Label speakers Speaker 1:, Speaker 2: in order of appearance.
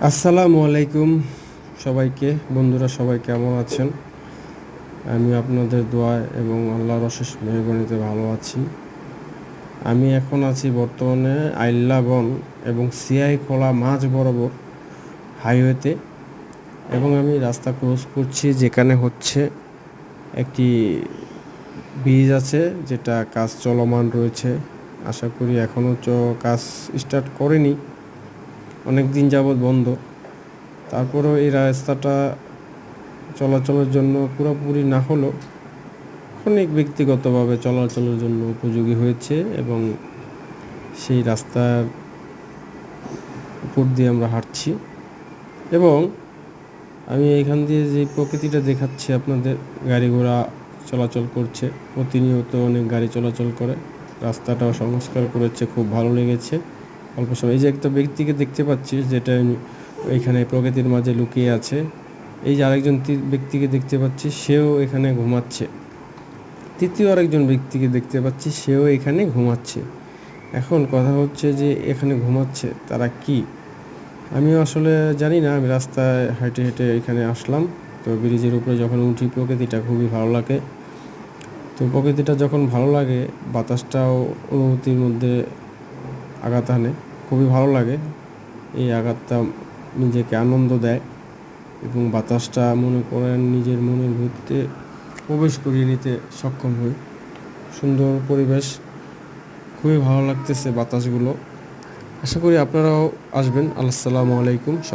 Speaker 1: আসসালামু আলাইকুম সবাইকে। বন্ধুরা সবাই কেমন আছেন? আমি আপনাদের দোয়া এবং আল্লাহর অশেষ মেহরবানিতে ভালো আছি। আমি এখন আছি বর্তমানে আইল্যাবন এবং সিআই খোলা মাঝ বরাবর হাইওয়েতে, এবং আমি রাস্তা ক্রস করছি যেখানে হচ্ছে একটি ব্রিজ আছে যেটা কাজ চলমান রয়েছে। আশা করি এখনও কাজ স্টার্ট করেনি, অনেক দিন যাবৎ বন্ধ। তারপরেও এই রাস্তাটা চলাচলের জন্য পুরোপুরি না হলেও অনেক ব্যক্তিগতভাবে চলাচলের জন্য উপযোগী হয়েছে, এবং সেই রাস্তার উপর দিয়ে আমরা হাঁটছি। এবং আমি এখান দিয়ে যে প্রকৃতিটা দেখাচ্ছি আপনাদের, গাড়ি ঘোড়া চলাচল করছে, প্রতিনিয়ত অনেক গাড়ি চলাচল করে। রাস্তাটাও সংস্কার করেছে, খুব ভালো লেগেছে। অল্প সময় এই যে একটা ব্যক্তিকে দেখতে পাচ্ছি যেটা এখানে প্রকৃতির মাঝে লুকিয়ে আছে। এই যে আরেকজন ব্যক্তিকে দেখতে পাচ্ছি, সেও এখানে ঘুমাচ্ছে। তৃতীয় আরেকজন ব্যক্তিকে দেখতে পাচ্ছি, সেও এখানে ঘুমাচ্ছে। এখন কথা হচ্ছে যে এখানে ঘুমাচ্ছে তারা কি, আমিও আসলে জানি না। আমি রাস্তায় হেঁটে হেঁটে এখানে আসলাম। তো ব্রিজের উপরে যখন উঠি প্রকৃতিটা খুবই ভালো লাগে। তো প্রকৃতিটা যখন ভালো লাগে, বাতাসটাও অনুভূতির মধ্যে আঘাত আনে, খুবই ভালো লাগে। এই আঘাতটা নিজেকে আনন্দ দেয়, এবং বাতাসটা মনে করেন নিজের মনের ভিতরে প্রবেশ করিয়ে নিতে সক্ষম হই। সুন্দর পরিবেশ, খুবই ভালো লাগতেছে বাতাসগুলো। আশা করি আপনারাও আসবেন। আসসালামু আলাইকুম সবাই।